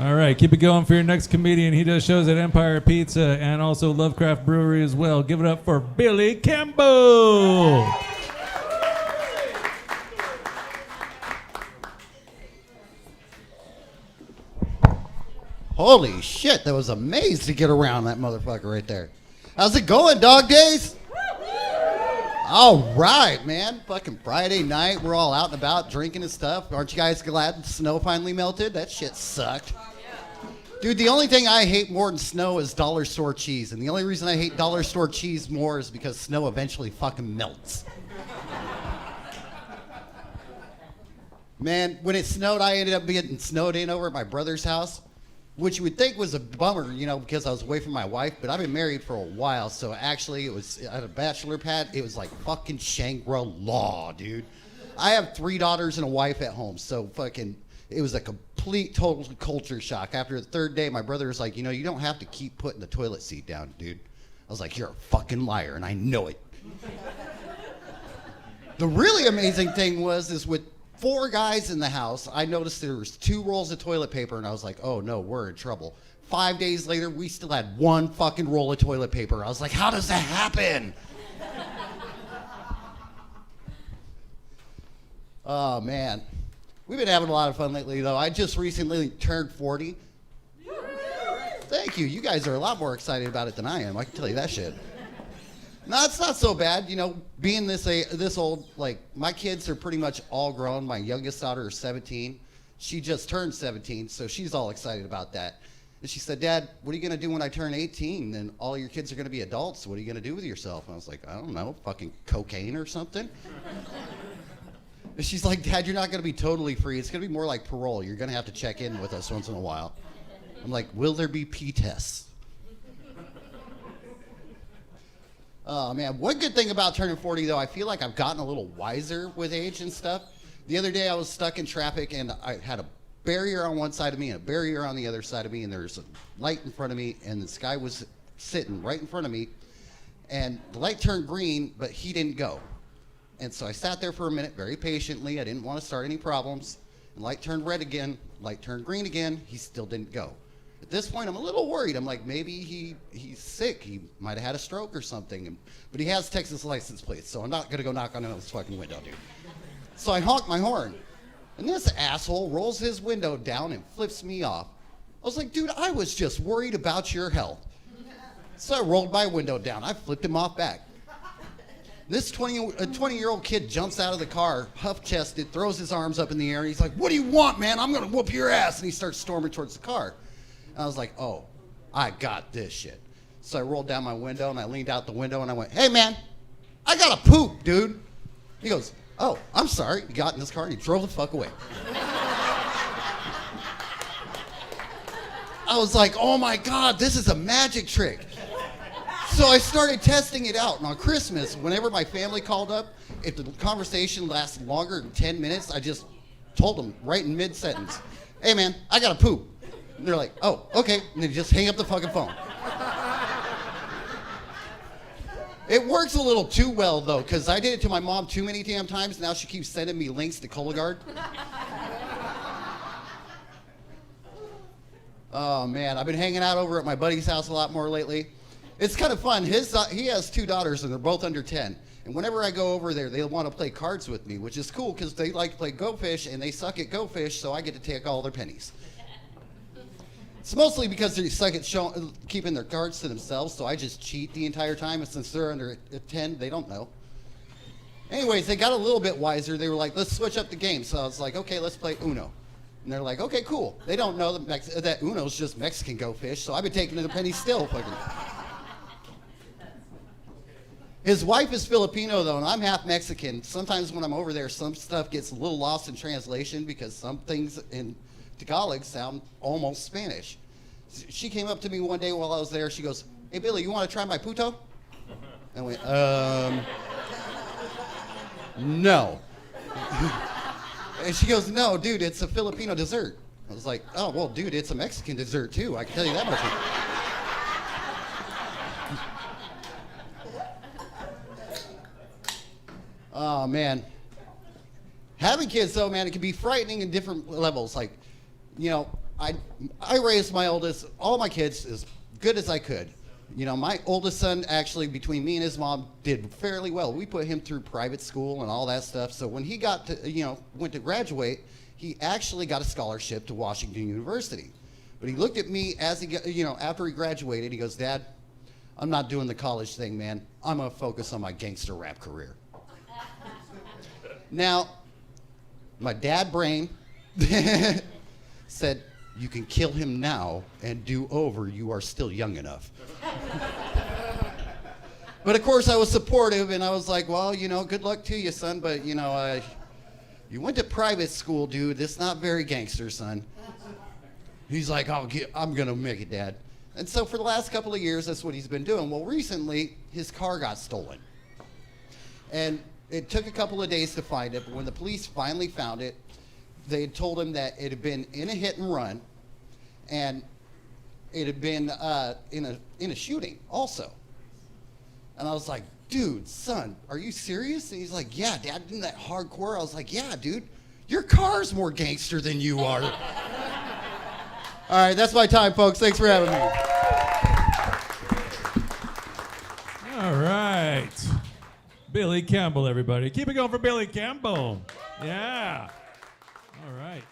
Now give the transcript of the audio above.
All right, keep it going for your next comedian. He does shows at Empire Pizza and also Lovecraft Brewery as well. Give it up for Billy Campbell. Holy shit, that was a maze to get around that motherfucker right there. How's it going, dog days? All right, man. Fucking Friday night. We're all out and about drinking and stuff. Aren't you guys glad the snow finally melted? That shit sucked. Dude, the only thing I hate more than snow is dollar store cheese. And the only reason I hate dollar store cheese more is because snow eventually fucking melts. Man, when it snowed, I ended up getting snowed in over at my brother's house, which you would think was a bummer, you know, because I was away from my wife, but I've been married for a while, so actually it was at a bachelor pad. It was like fucking Shangri-La, dude. I have 3 daughters and a wife at home, so fucking, it was a complete total culture shock. After the 3rd day, my brother was like, you know, you don't have to keep putting the toilet seat down, dude. I was like, you're a fucking liar, and I know it. The really amazing thing is with 4 guys in the house, I noticed there was 2 rolls of toilet paper, and I was like, oh no, we're in trouble. 5 days later, we still had 1 fucking roll of toilet paper. I was like, how does that happen? Oh man, we've been having a lot of fun lately though. I just recently turned 40. Thank you. You guys are a lot more excited about it than I am. I can tell you that shit. No, it's not so bad, you know, being this old. Like, my kids are pretty much all grown. My youngest daughter is 17. She just turned 17, so she's all excited about that. And she said, Dad, what are you going to do when I turn 18? And all your kids are going to be adults. What are you going to do with yourself? And I was like, I don't know, fucking cocaine or something. And she's like, Dad, you're not going to be totally free. It's going to be more like parole. You're going to have to check in with us once in a while. I'm like, will there be pee tests? Oh man, one good thing about turning 40 though, I feel like I've gotten a little wiser with age and stuff. The other day I was stuck in traffic and I had a barrier on one side of me and a barrier on the other side of me, and there's a light in front of me, and this guy was sitting right in front of me, and the light turned green, but he didn't go. And so I sat there for a minute very patiently. I didn't want to start any problems. The light turned red again, light turned green again, he still didn't go. At this point, I'm a little worried. I'm like, maybe he's sick. He might have had a stroke or something. But he has Texas license plates, so I'm not going to go knock on his fucking window, dude. So I honk my horn, and this asshole rolls his window down and flips me off. I was like, dude, I was just worried about your health. So I rolled my window down. I flipped him off back. This 20-year-old kid jumps out of the car, huff-chested, throws his arms up in the air, and he's like, what do you want, man? I'm going to whoop your ass. And he starts storming towards the car. And I was like, oh, I got this shit. So I rolled down my window and I leaned out the window and I went, hey man, I gotta poop, dude. He goes, oh, I'm sorry. He got in his car and he drove the fuck away. I was like, oh my God, this is a magic trick. So I started testing it out. And on Christmas, whenever my family called up, if the conversation lasted longer than 10 minutes, I just told them right in mid-sentence, hey man, I gotta poop. And they're like, oh, okay. And they just hang up the fucking phone. It works a little too well, though, because I did it to my mom too many damn times. Now she keeps sending me links to Cologuard. Oh, man. I've been hanging out over at my buddy's house a lot more lately. It's kind of fun. He has 2 daughters, and they're both under 10. And whenever I go over there, they want to play cards with me, which is cool because they like to play Go Fish, and they suck at Go Fish, so I get to take all their pennies. It's mostly because they suck at keeping their cards to themselves, so I just cheat the entire time, and since they're under 10, they don't know. Anyways, they got a little bit wiser. They were like, let's switch up the game. So I was like, okay, let's play Uno. And they're like, okay, cool. They don't know that Uno's just Mexican Go Fish, so I've been taking the pennies still. His wife is Filipino, though, and I'm half Mexican. Sometimes when I'm over there, some stuff gets a little lost in translation because some things in Tagalog sound almost Spanish. She came up to me one day while I was there. She goes, hey, Billy, you want to try my puto? And I went, no. And she goes, no, dude, it's a Filipino dessert. I was like, oh, well, dude, it's a Mexican dessert, too. I can tell you that much. Oh, man. Having kids, though, man, it can be frightening in different levels. Like, you know, I raised all my kids as good as I could. You know, my oldest son, actually, between me and his mom, did fairly well. We put him through private school and all that stuff. So when he got to, went to graduate, he actually got a scholarship to Washington University. But he looked at me as he got, after he graduated, he goes, Dad, I'm not doing the college thing, man. I'm going to focus on my gangster rap career. Now, my dad brain said, you can kill him now and do over. You are still young enough. But of course I was supportive and I was like, well, good luck to you, son. But you went to private school, dude. That's not very gangster, son. He's like, I'm going to make it, Dad. And so for the last couple of years, that's what he's been doing. Well, recently his car got stolen. And it took a couple of days to find it. But when the police finally found it, they had told him that it had been in a hit and run, and it had been in a shooting also. And I was like, dude, son, are you serious? And he's like, yeah, Dad, isn't that hardcore? I was like, yeah, dude, your car's more gangster than you are. All right, that's my time, folks. Thanks for having me. All right. Billy Campbell, everybody. Keep it going for Billy Campbell. Yeah. All right.